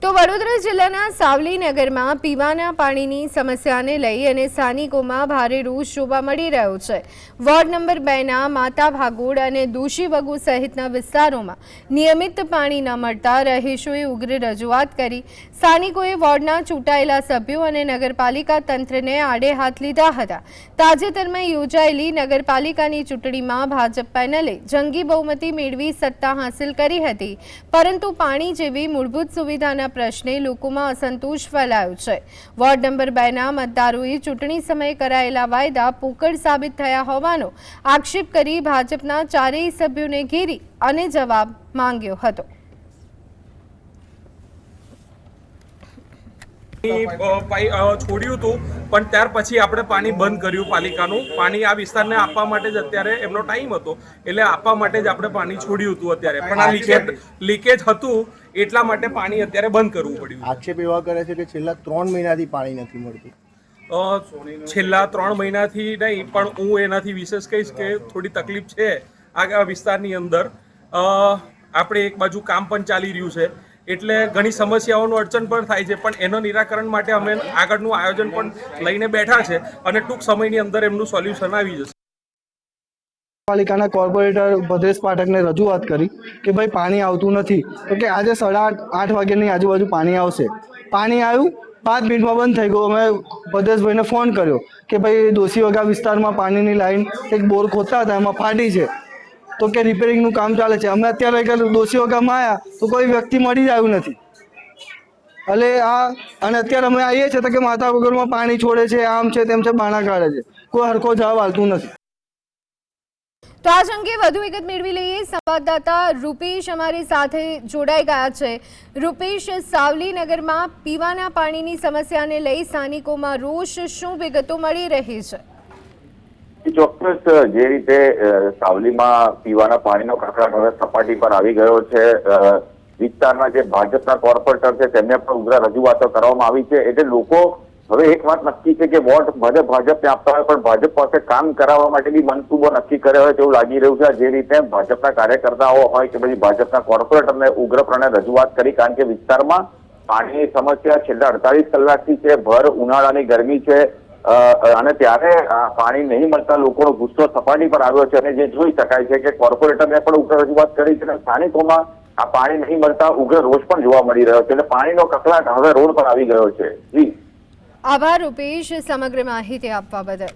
તો વડોદરા જિલ્લાના સાવલી નગરમાં પીવાના પાણીની સમસ્યાને લઈ અને સ્થાનિકોમાં ભારે રોષ જોવા મળી રહ્યો છે। વોર્ડ નંબર 2ના માતા ભાગોળ અને દોશીવગુ સહિતના વિસ્તારોમાં નિયમિત પાણી ન મળતા રહીશોએ ઉગ્ર રજૂઆત કરી। સ્થાનિકોએ વોર્ડના ચૂંટાયેલા સભ્યો અને નગરપાલિકા તંત્રને આડે હાથ લીધા હતા। તાજેતરમાં યોજાયેલી નગરપાલિકાની ચૂંટણીમાં ભાજપ પેનલે જંગી બહુમતી મેળવી સત્તા હાંસલ કરી હતી, પરંતુ પાણી જેવી મૂળભૂત સુવિધાના પ્રશ્ને લોકોમાં અસંતોષ ફેલાયો છે। વોર્ડ નંબર 2ના મતદારોએ ચૂંટણી સમયે કરાયેલા વાયદા પોકળ સાબિત થયા હોવાનો આક્ષેપ કરી ભાજપના ચારેય સભ્યોને ઘેરી અને જવાબ માંગ્યો હતો। છોડ્યું હતું, પણ ત્યાર પછી આપણે પાણી બંધ કર્યું। પાલિકાનું પાણી આ વિસ્તારને આપવા માટે જ અત્યારે એમનો ટાઈમ હતો, એટલે આપવા માટે જ આપણે પાણી છોડ્યું હતું અત્યારે, પણ આ લીકેજ હતું એટલા માટે પાણી અત્યારે બંધ કરવું પડ્યું। આક્ષેપ એવા કરે છે કે છેલ્લા 3 મહિનાથી પાણી નથી મળતું। છેલ્લા 3 મહિનાથી નહીં, પણ હું એનાથી વિશેષ કહીશ કે થોડી તકલીફ છે આ વિસ્તારની અંદર। આપણે એક બાજુ કામ પણ ચાલી રહ્યું છે, એટલે ઘણી સમસ્યાઓનું અડચણ પણ થાય છે, પણ એનો નિરાકરણ માટે અમે આગળનું આયોજન પણ લઈને બેઠા છે અને ટૂંક સમયની અંદર એમનું સોલ્યુશન આવી જશે। પાલિકાના કોર્પોરેટર ભદ્રેશ પાઠકને રજૂઆત કરી કે ભાઈ પાણી આવતું નથી, તો કે આજે 8:30 વાગ્યાની આજુબાજુ પાણી આવશે। પાણી આવ્યું, 5 મિનિટમાં બંધ થઈ ગયું। અમે ભદ્રેશભાઈને ફોન કર્યો કે ભાઈ દોશીવગા વિસ્તારમાં પાણીની લાઈન એક બોર ખોદતા હતા, એમાં ફાટી છે, તો કે રિપેરિંગનું કામ ચાલે છે। અમે અત્યારે દોશીવગામાં આવ્યા તો કોઈ વ્યક્તિ મળી જ આવ્યું નથી। એટલે અને અત્યારે અમે આવીએ છીએ તો કે માતા વગરમાં પાણી છોડે છે, આમ છે તેમ છે, બાણા કાઢે છે, કોઈ હરખો જવાબ આવતું નથી। તો આ અંગે વધુ વિગત મેળવી લઈએ। સંવાદદાતા રૂપેશ અમારી સાથે જોડાઈ ગયા છે। રૂપેશ, સાવલી નગરમાં પીવાના પાણીની સમસ્યાને લઈ સ્થાનિકોમાં રોષ, શું વિગતો મળી રહી છે? ચોક્કસ જે રીતે સાવલીમાં પીવાના પાણીનો કકળાટ હવે સપાટી પર આવી ગયો છે, વિસ્તારના જે ભાજપના કોર્પોરેટર છે તેમને પણ ઉગ્ર રજૂઆતો કરવામાં આવી છે। એટલે લોકો હવે એક વાત નક્કી છે કે વોટ ભાજપને આપતા હોય, પણ ભાજપ પાસે કામ કરાવવા માટે બી મનસૂબો નક્કી કર્યો હોય તેવું લાગી રહ્યું છે। જે રીતે ભાજપના કાર્યકર્તાઓ હોય કે પછી ભાજપના કોર્પોરેટરને ઉગ્રપણે રજૂઆત કરી, કારણ કે વિસ્તારમાં પાણીની સમસ્યા છેલ્લા 48 કલાકથી છે, ભર ઉનાળાની ગરમી છે, અને ત્યારે પાણી નહીં મળતા લોકોનો ગુસ્સો સપાટી પર આવ્યો છે। અને જે જોઈ શકાય છે કે કોર્પોરેટરને પણ ઉગ્ર રજૂઆત કરી છે અને સ્થાનિકોમાં આ પાણી નહીં મળતા ઉગ્ર રોષ પણ જોવા મળી રહ્યો છે, એટલે પાણીનો કકળાટ હવે રોડ પર આવી ગયો છે। જી, આભાર રૂપેશ સમગ્ર માહિતી આપવા બદલ।